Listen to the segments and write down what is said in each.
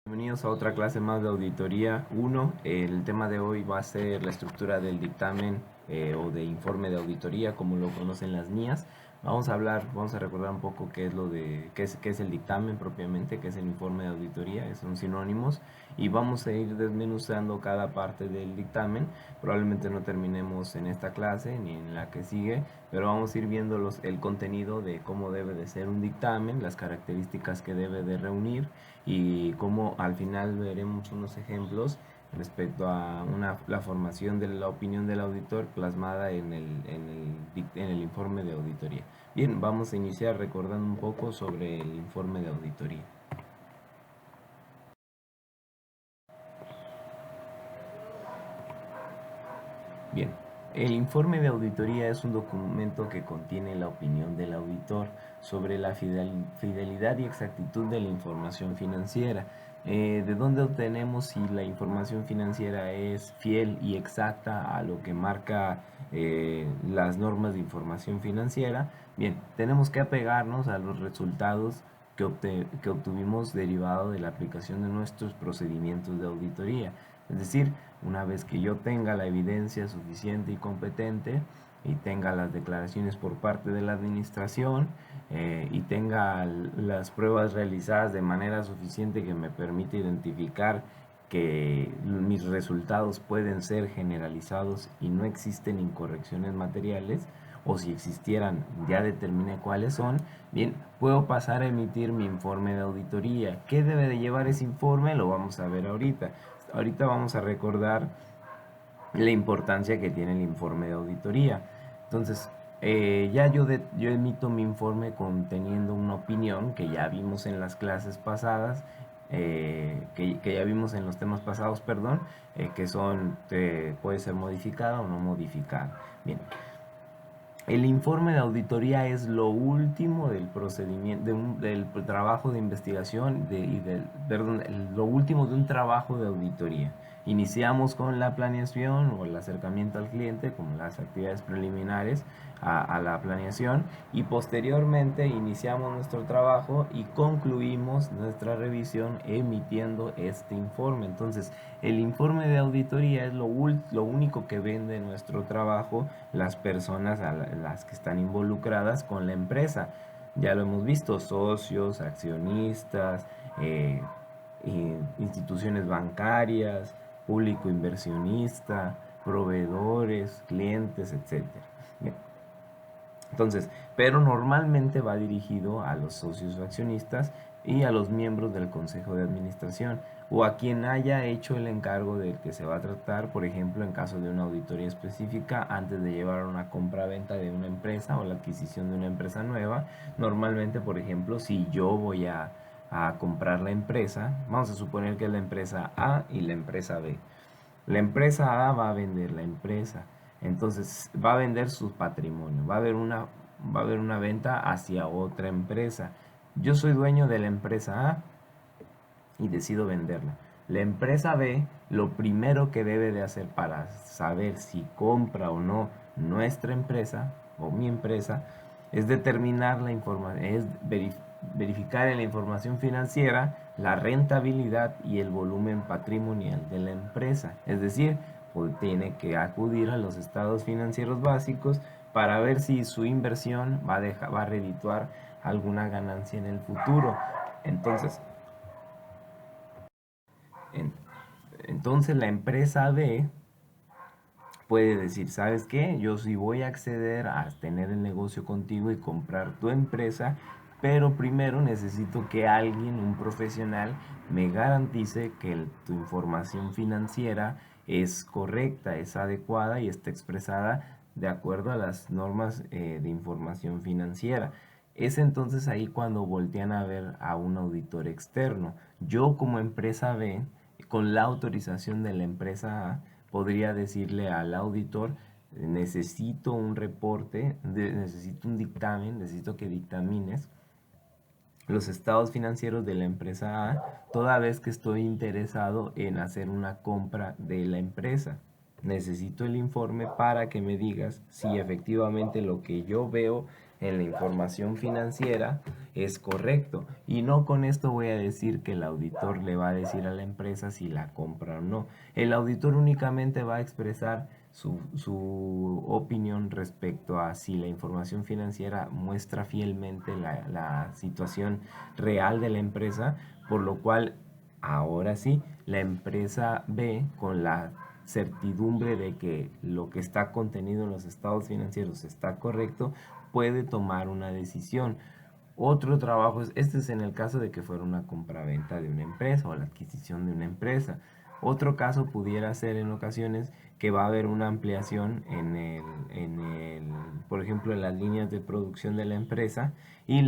Bienvenidos a otra clase más de Auditoría 1. El tema de hoy va a ser la estructura del dictamen o de informe de auditoría, como lo conocen las NIAs. Vamos a recordar un poco qué es el dictamen propiamente, qué es el informe de auditoría, son sinónimos, y vamos a ir desmenuzando cada parte del dictamen. Probablemente no terminemos en esta clase ni en la que sigue, pero vamos a ir viendo el contenido de cómo debe de ser un dictamen, las características que debe de reunir y cómo al final veremos unos ejemplos respecto a la formación de la opinión del auditor plasmada en el informe de auditoría. Bien, vamos a iniciar recordando un poco sobre el informe de auditoría. Bien, el informe de auditoría es un documento que contiene la opinión del auditor sobre la fidelidad y exactitud de la información financiera. ¿De dónde obtenemos si la información financiera es fiel y exacta a lo que marca las normas de información financiera? Bien, tenemos que apegarnos a los resultados que obtuvimos derivado de la aplicación de nuestros procedimientos de auditoría. Es decir, una vez que yo tenga la evidencia suficiente y competente y tenga las declaraciones por parte de la administración y tenga las pruebas realizadas de manera suficiente que me permite identificar que mis resultados pueden ser generalizados y no existen incorrecciones materiales, o si existieran ya determiné cuáles son, bien, puedo pasar a emitir mi informe de auditoría. ¿Qué debe de llevar ese informe? Lo vamos a ver ahorita. Ahorita vamos a recordar la importancia que tiene el informe de auditoría. Entonces, yo emito mi informe conteniendo una opinión que ya vimos en las clases pasadas, que ya vimos en los temas pasados, perdón, puede ser modificada o no modificada. Bien, el informe de auditoría es lo último del procedimiento, del trabajo de investigación, perdón, lo último de un trabajo de auditoría. Iniciamos con la planeación o el acercamiento al cliente, como las actividades preliminares a la planeación, y posteriormente iniciamos nuestro trabajo y concluimos nuestra revisión emitiendo este informe. Entonces, el informe de auditoría es lo único que ven de nuestro trabajo las personas las que están involucradas con la empresa. Ya lo hemos visto: socios, accionistas, instituciones bancarias, público inversionista, proveedores, clientes, etcétera. Bien. Entonces, pero normalmente va dirigido a los socios o accionistas y a los miembros del consejo de administración, o a quien haya hecho el encargo del que se va a tratar, por ejemplo, en caso de una auditoría específica, antes de llevar una compra-venta de una empresa o la adquisición de una empresa nueva. Normalmente, por ejemplo, si yo voy a comprar la empresa, vamos a suponer que es la empresa A y la empresa B. La empresa A va a vender la empresa, entonces va a vender su patrimonio, va a haber una venta hacia otra empresa. Yo soy dueño de la empresa A y decido venderla. La empresa B, lo primero que debe de hacer para saber si compra o no nuestra empresa o mi empresa es determinar la información, es verificar en la información financiera la rentabilidad y el volumen patrimonial de la empresa. Es decir, pues tiene que acudir a los estados financieros básicos para ver si su inversión va a redituar alguna ganancia en el futuro. Entonces, en- entonces la empresa B puede decir: ¿sabes qué? Yo sí voy a acceder a tener el negocio contigo y comprar tu empresa, pero primero necesito que alguien, un profesional, me garantice que tu información financiera es correcta, es adecuada y está expresada de acuerdo a las normas de información financiera. Es entonces ahí cuando voltean a ver a un auditor externo. Yo, como empresa B, con la autorización de la empresa A, podría decirle al auditor: necesito un reporte, necesito un dictamen, necesito que dictamines los estados financieros de la empresa A, toda vez que estoy interesado en hacer una compra de la empresa. Necesito el informe para que me digas si efectivamente lo que yo veo en la información financiera es correcto. Y no con esto voy a decir que el auditor le va a decir a la empresa si la compra o no. El auditor únicamente va a expresar su opinión respecto a si la información financiera muestra fielmente la situación real de la empresa, por lo cual ahora sí, la empresa ve con la certidumbre de que lo que está contenido en los estados financieros está correcto, puede tomar una decisión. Otro trabajo este es en el caso de que fuera una compraventa de una empresa o la adquisición de una empresa. Otro caso pudiera ser en ocasiones que va a haber una ampliación por ejemplo, en las líneas de producción de la empresa y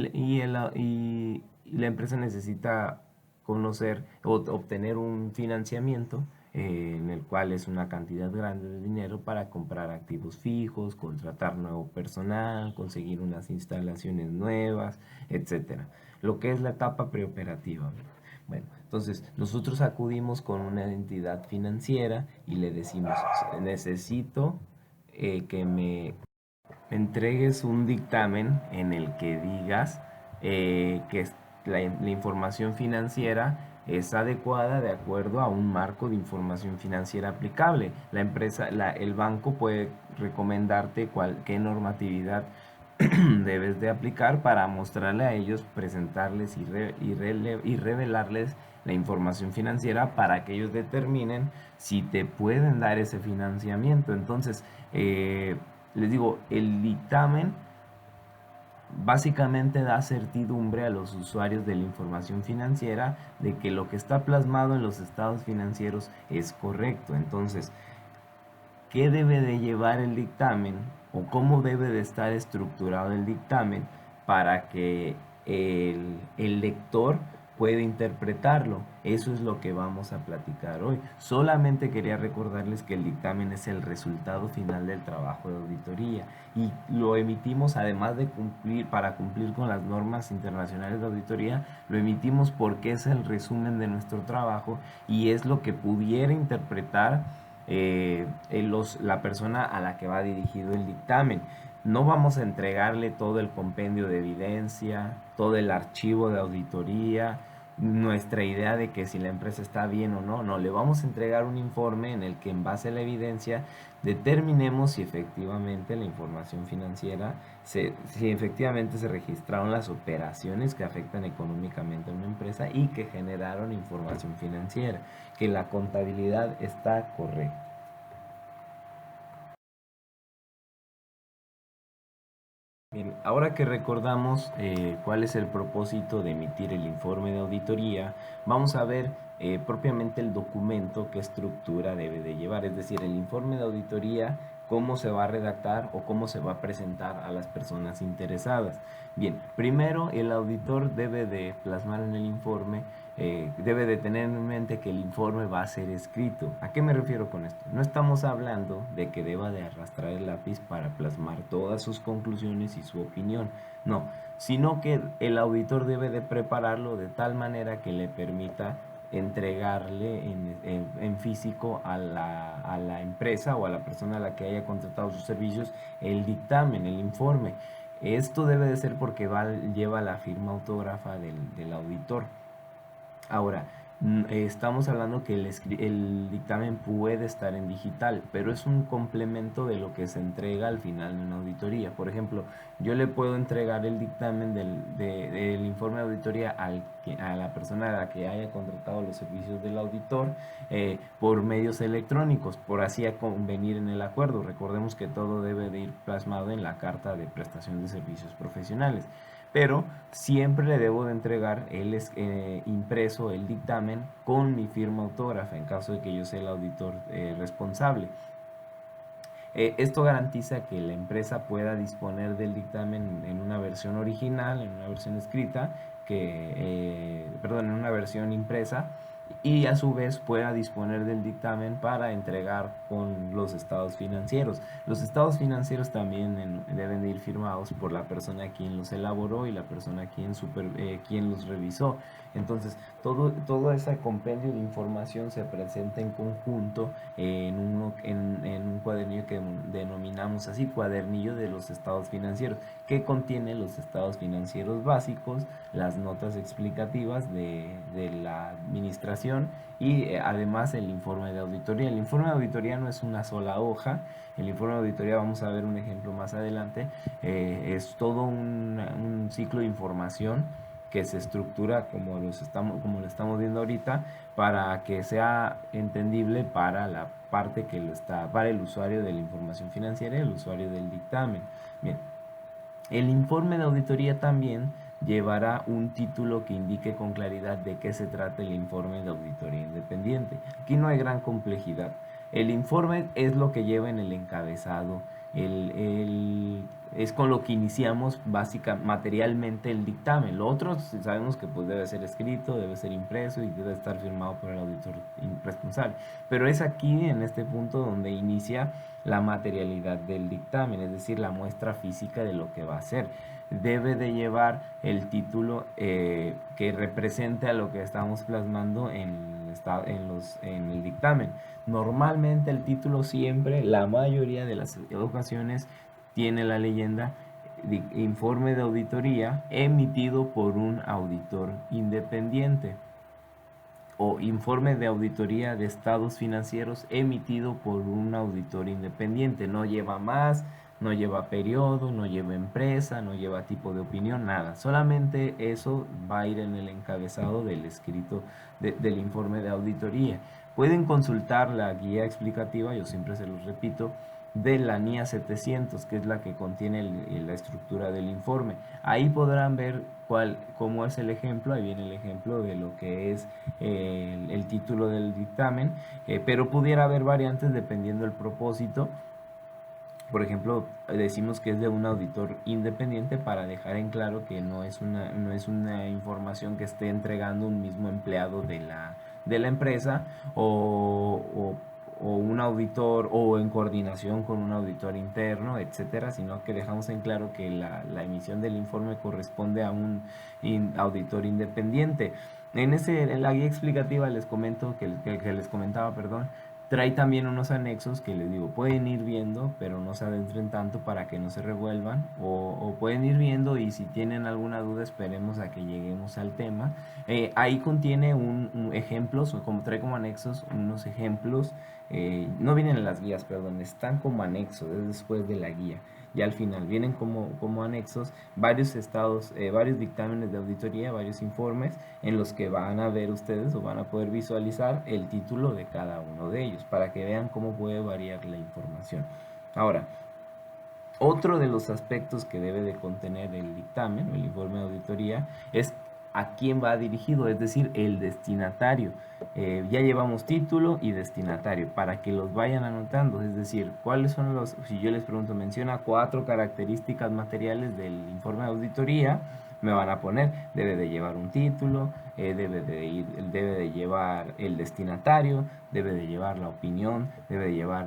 la empresa necesita conocer o obtener un financiamiento en el cual es una cantidad grande de dinero para comprar activos fijos, contratar nuevo personal, conseguir unas instalaciones nuevas, etcétera. Lo que es la etapa preoperativa. Bueno, entonces nosotros acudimos con una entidad financiera y le decimos, necesito que me entregues un dictamen en el que digas que la información financiera es adecuada de acuerdo a un marco de información financiera aplicable. El banco puede recomendarte qué normatividad debes de aplicar para mostrarle a ellos, presentarles y revelarles la información financiera para que ellos determinen si te pueden dar ese financiamiento. Entonces, les digo, el dictamen básicamente da certidumbre a los usuarios de la información financiera de que lo que está plasmado en los estados financieros es correcto. Entonces, ¿qué debe de llevar el dictamen o cómo debe de estar estructurado el dictamen para que el lector pueda interpretarlo? Eso es lo que vamos a platicar hoy. Solamente quería recordarles que el dictamen es el resultado final del trabajo de auditoría y lo emitimos, además de para cumplir con las normas internacionales de auditoría, lo emitimos porque es el resumen de nuestro trabajo y es lo que pudiera interpretar la persona a la que va dirigido el dictamen. No vamos a entregarle todo el compendio de evidencia, todo el archivo de auditoría, nuestra idea de que si la empresa está bien o no. No, le vamos a entregar un informe en el que en base a la evidencia determinemos si efectivamente la información financiera, si efectivamente se registraron las operaciones que afectan económicamente a una empresa y que generaron información financiera, que la contabilidad está correcta. Bien, ahora que recordamos cuál es el propósito de emitir el informe de auditoría, vamos a ver propiamente el documento, qué estructura debe de llevar, es decir, el informe de auditoría, cómo se va a redactar o cómo se va a presentar a las personas interesadas. Bien, primero el auditor debe de plasmar en el informe, debe de tener en mente que el informe va a ser escrito. ¿A qué me refiero con esto? No estamos hablando de que deba de arrastrar el lápiz para plasmar todas sus conclusiones y su opinión, no, sino que el auditor debe de prepararlo de tal manera que le permita entregarle en físico a la empresa o a la persona a la que haya contratado sus servicios el dictamen, el informe. Esto debe de ser porque lleva la firma autógrafa del auditor. Ahora, estamos hablando que el dictamen puede estar en digital, pero es un complemento de lo que se entrega al final de una auditoría. Por ejemplo, yo le puedo entregar el dictamen del informe de auditoría a la persona a la que haya contratado los servicios del auditor por medios electrónicos, por así convenir en el acuerdo. Recordemos que todo debe de ir plasmado en la carta de prestación de servicios profesionales, pero siempre le debo de entregar impreso el dictamen con mi firma autógrafa en caso de que yo sea el auditor responsable. Esto garantiza que la empresa pueda disponer del dictamen en una versión original, en una versión escrita, en una versión impresa, y a su vez pueda disponer del dictamen para entregar con los estados financieros. Los estados financieros también deben de ir firmados por la persona quien los elaboró y la persona quien los revisó. Entonces, todo ese compendio de información se presenta en conjunto en un cuadernillo que denominamos así, cuadernillo de los estados financieros, que contiene los estados financieros básicos, las notas explicativas de la administración y además el informe de auditoría. El informe de auditoría no es una sola hoja. El informe de auditoría, vamos a ver un ejemplo más adelante, es todo un ciclo de información que se estructura como lo estamos viendo ahorita, para que sea entendible para la parte para el usuario de la información financiera y el usuario del dictamen. Bien, el informe de auditoría también llevará un título que indique con claridad de qué se trata el informe de auditoría independiente. Aquí no hay gran complejidad. El informe es lo que lleva en el encabezado, es con lo que iniciamos materialmente el dictamen. Lo otro sabemos que pues debe ser escrito, debe ser impreso y debe estar firmado por el auditor responsable. Pero es aquí, en este punto, donde inicia la materialidad del dictamen, es decir, la muestra física de lo que va a ser. Debe de llevar el título que represente a lo que estamos plasmando en el dictamen. Normalmente el título siempre, la mayoría de las ocasiones, tiene la leyenda informe de auditoría emitido por un auditor independiente, o informe de auditoría de estados financieros emitido por un auditor independiente. No lleva más, no lleva periodo, no lleva empresa, no lleva tipo de opinión, nada. Solamente eso va a ir en el encabezado del escrito del informe de auditoría. Pueden consultar la guía explicativa, yo siempre se los repito, de la NIA 700, que es la que contiene la estructura del informe. Ahí podrán ver cómo es el ejemplo. Ahí viene el ejemplo de lo que es el título del dictamen, pero pudiera haber variantes dependiendo del propósito. Por ejemplo, decimos que es de un auditor independiente para dejar en claro que no es una información que esté entregando un mismo empleado de la empresa, o un auditor, o en coordinación con un auditor interno, etcétera, sino que dejamos en claro que la emisión del informe corresponde a un auditor independiente. En la guía explicativa les comento que les comentaba, perdón, trae también unos anexos que les digo, pueden ir viendo, pero no se adentren tanto para que no se revuelvan, o pueden ir viendo, y si tienen alguna duda esperemos a que lleguemos al tema. Ahí contiene ejemplos, o como trae como anexos unos ejemplos, no vienen en las guías, perdón, están como anexos, es después de la guía. Y al final vienen como anexos varios varios dictámenes de auditoría, varios informes en los que van a ver ustedes o van a poder visualizar el título de cada uno de ellos para que vean cómo puede variar la información. Ahora, otro de los aspectos que debe de contener el dictamen, el informe de auditoría, es a quién va dirigido, es decir, el destinatario. Ya llevamos título y destinatario para que los vayan anotando, es decir, cuáles son si yo les pregunto, menciona 4 características materiales del informe de auditoría, me van a poner, debe de llevar un título, debe de llevar el destinatario, debe de llevar la opinión, debe de llevar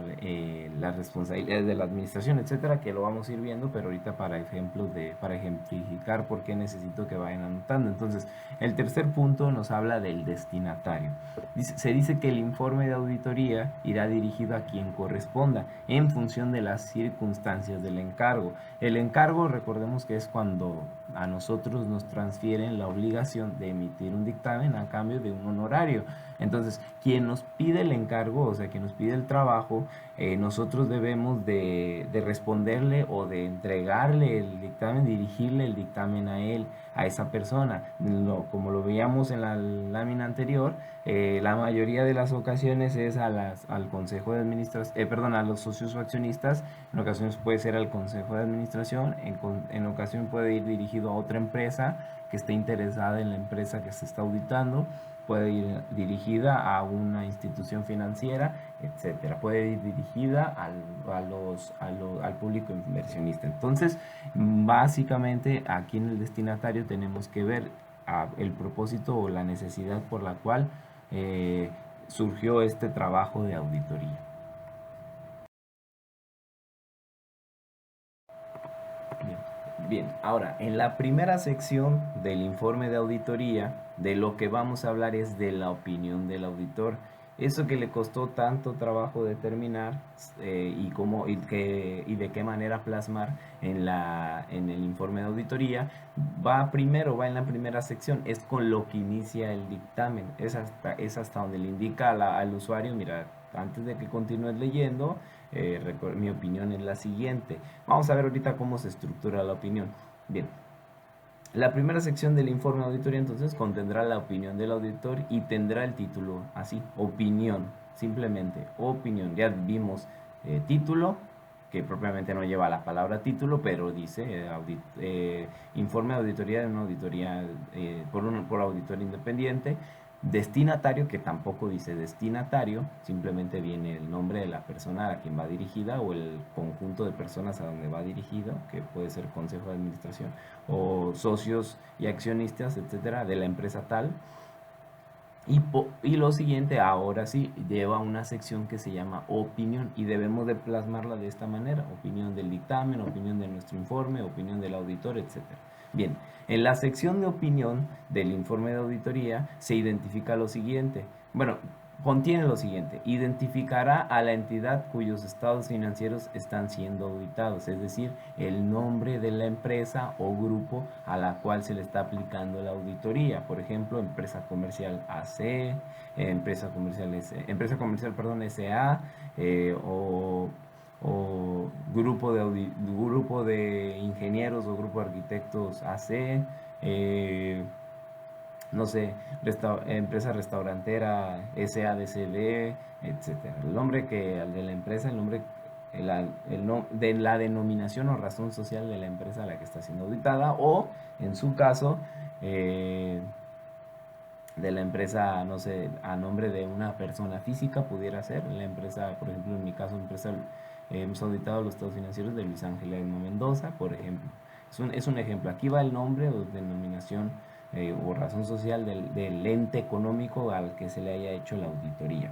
las responsabilidades de la administración, etcétera, que lo vamos a ir viendo, pero ahorita para ejemplificar por qué necesito que vayan anotando. Entonces, el tercer punto nos habla del destinatario. Se dice que el informe de auditoría irá dirigido a quien corresponda en función de las circunstancias del encargo. El encargo, recordemos que es cuando a nosotros nos transfieren la obligación de emitir un dictamen a cambio de un honorario. Entonces, quien nos pide el encargo, o sea, quien nos pide el trabajo, nosotros debemos de responderle o de entregarle el dictamen, dirigirle el dictamen a él, a esa persona. Como lo veíamos en la lámina anterior, la mayoría de las ocasiones es al consejo de administración, perdón, a los socios o accionistas. En ocasiones puede ser al consejo de administración, en ocasiones puede ir dirigido a otra empresa que esté interesada en la empresa que se está auditando, puede ir dirigida a una institución financiera, etcétera. Puede ir dirigida al público inversionista. Entonces, básicamente aquí en el destinatario tenemos que ver el propósito o la necesidad por la cual surgió este trabajo de auditoría. Bien. Bien, ahora, en la primera sección del informe de auditoría, de lo que vamos a hablar es de la opinión del auditor. Eso que le costó tanto trabajo determinar y de qué manera plasmar en el informe de auditoría, va en la primera sección, es con lo que inicia el dictamen. Es hasta donde le indica al usuario, mira, antes de que continúes leyendo, mi opinión es la siguiente. Vamos a ver ahorita cómo se estructura la opinión. Bien, la primera sección del informe de auditoría entonces contendrá la opinión del auditor y tendrá el título así, opinión, simplemente opinión. Ya vimos título, que propiamente no lleva la palabra título, pero dice informe de auditoría de una auditoría por auditor independiente. Destinatario, que tampoco dice destinatario, simplemente viene el nombre de la persona a quien va dirigida o el conjunto de personas a donde va dirigido, que puede ser consejo de administración o socios y accionistas, etcétera, de la empresa tal. Y lo siguiente, ahora sí, lleva una sección que se llama opinión y debemos de plasmarla de esta manera: opinión del dictamen, opinión de nuestro informe, opinión del auditor, etcétera. Bien, en la sección de opinión del informe de auditoría se identifica lo siguiente. Bueno, contiene lo siguiente: identificará a la entidad cuyos estados financieros están siendo auditados, es decir, el nombre de la empresa o grupo a la cual se le está aplicando la auditoría. Por ejemplo, empresa comercial AC, empresa comercial, perdón, SA, o grupo de ingenieros o grupo de arquitectos AC, no sé, empresa restaurantera SADCB, etcétera. El nombre de la empresa, el nombre de la denominación o razón social de la empresa a la que está siendo auditada, o en su caso de la empresa, no sé, a nombre de una persona física pudiera ser la empresa. Por ejemplo, en mi caso, hemos auditado los estados financieros de Luis Ángel Edmo Mendoza, por ejemplo. Es un ejemplo. Aquí va el nombre o denominación o razón social del ente económico al que se le haya hecho la auditoría.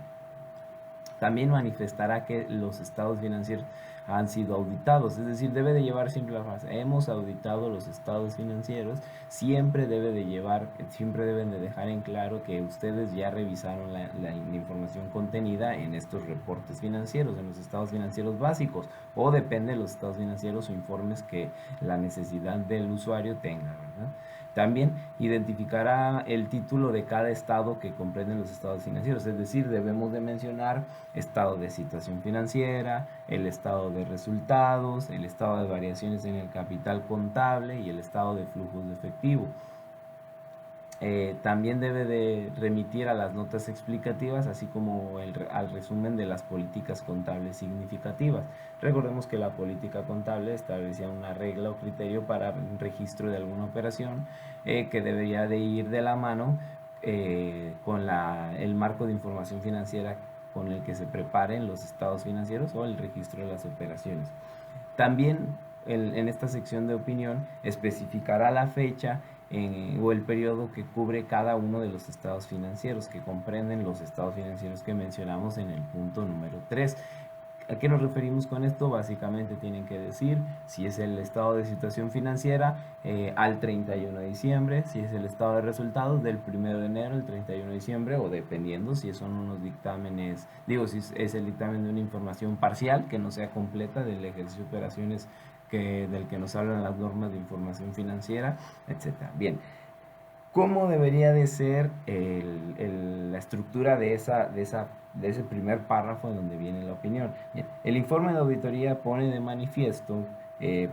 También manifestará que los estados financieros han sido auditados, es decir, debe de llevar siempre la frase: hemos auditado los estados financieros. Siempre deben de dejar en claro que ustedes ya revisaron la información contenida en estos reportes financieros, en los estados financieros básicos, o depende de los estados financieros o informes que la necesidad del usuario tenga, ¿verdad? También identificará el título de cada estado que comprenden los estados financieros, es decir, debemos de mencionar estado de situación financiera, el estado de resultados, el estado de variaciones en el capital contable y el estado de flujos de efectivo. También debe de remitir a las notas explicativas, así como al resumen de las políticas contables significativas. Recordemos que la política contable establecía una regla o criterio para un registro de alguna operación que debería de ir de la mano con el marco de información financiera con el que se preparen los estados financieros o el registro de las operaciones. También en esta sección de opinión especificará la fecha o el periodo que cubre cada uno de los estados financieros, que comprenden los estados financieros que mencionamos en el punto número 3. ¿A qué nos referimos con esto? Básicamente tienen que decir si es el estado de situación financiera al 31 de diciembre, si es el estado de resultados del 1 de enero al 31 de diciembre, o dependiendo si son unos dictámenes, si es el dictamen de una información parcial que no sea completa del ejercicio de operaciones del que nos hablan las normas de información financiera, etcétera. Bien, ¿cómo debería de ser la estructura de ese primer párrafo en donde viene la opinión? Bien, el informe de auditoría pone de manifiesto,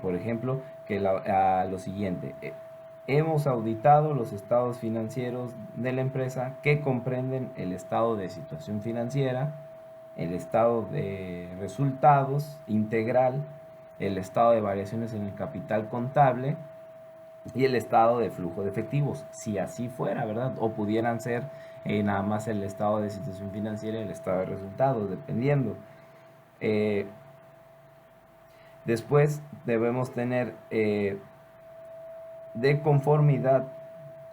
por ejemplo, que lo siguiente: hemos auditado los estados financieros de la empresa que comprenden el estado de situación financiera, el estado de resultados integral, el estado de variaciones en el capital contable y el estado de flujo de efectivos, si así fuera, ¿verdad? O pudieran ser nada más el estado de situación financiera y el estado de resultados, dependiendo. Después debemos tener de conformidad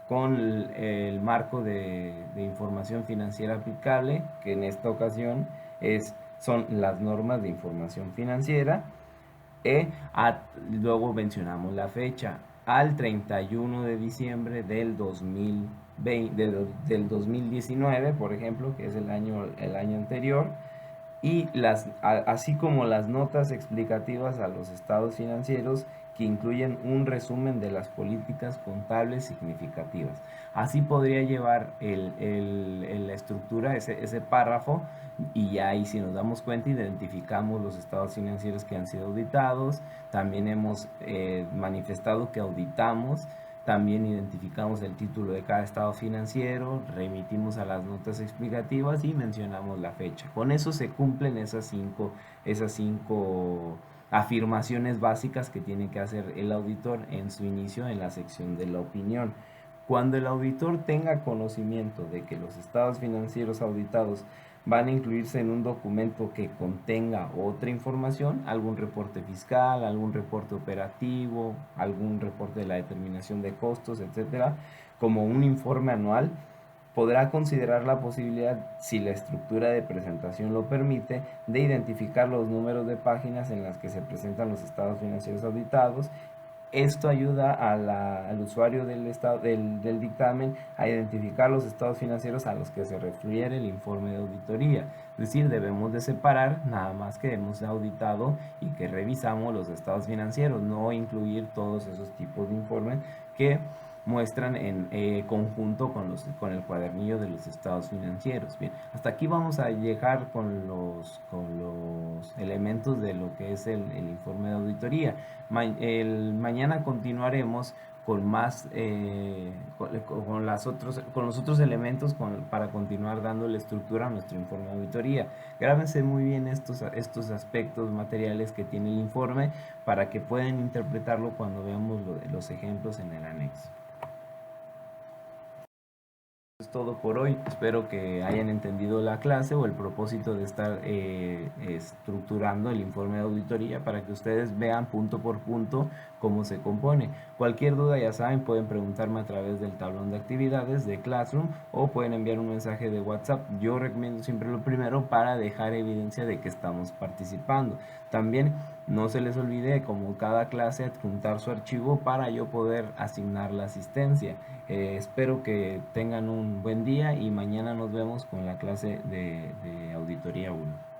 con el marco de información financiera aplicable, que en esta ocasión son las normas de información financiera. Luego mencionamos la fecha, al 31 de diciembre del 2020, del 2019, por ejemplo, que es el año anterior, y así como las notas explicativas a los estados financieros que incluyen un resumen de las políticas contables significativas. Así podría llevar la estructura, ese párrafo, y ya ahí si nos damos cuenta identificamos los estados financieros que han sido auditados, también hemos manifestado que auditamos, también identificamos el título de cada estado financiero, remitimos a las notas explicativas y mencionamos la fecha. Con eso se cumplen esas cinco afirmaciones básicas que tiene que hacer el auditor en su inicio en la sección de la opinión. Cuando el auditor tenga conocimiento de que los estados financieros auditados van a incluirse en un documento que contenga otra información, algún reporte fiscal, algún reporte operativo, algún reporte de la determinación de costos, etcétera, como un informe anual, podrá considerar la posibilidad, si la estructura de presentación lo permite, de identificar los números de páginas en las que se presentan los estados financieros auditados. Esto ayuda al usuario del dictamen a identificar los estados financieros a los que se refiere el informe de auditoría. Es decir, debemos de separar nada más que hemos auditado y que revisamos los estados financieros, no incluir todos esos tipos de informes que muestran en conjunto con el cuadernillo de los estados financieros. Bien, hasta aquí vamos a llegar con los elementos de lo que es el informe de auditoría. Mañana continuaremos con más con los otros elementos para continuar dándole estructura a nuestro informe de auditoría. Grábense muy bien estos aspectos materiales que tiene el informe para que puedan interpretarlo cuando veamos los ejemplos en el anexo. Es todo por hoy. Espero que hayan entendido la clase o el propósito de estar estructurando el informe de auditoría para que ustedes vean punto por punto cómo se compone. Cualquier duda, ya saben, pueden preguntarme a través del tablón de actividades de Classroom o pueden enviar un mensaje de WhatsApp. Yo recomiendo siempre lo primero para dejar evidencia de que estamos participando. También no se les olvide, como cada clase, adjuntar su archivo para yo poder asignar la asistencia. Espero que tengan un buen día y mañana nos vemos con la clase de Auditoría 1.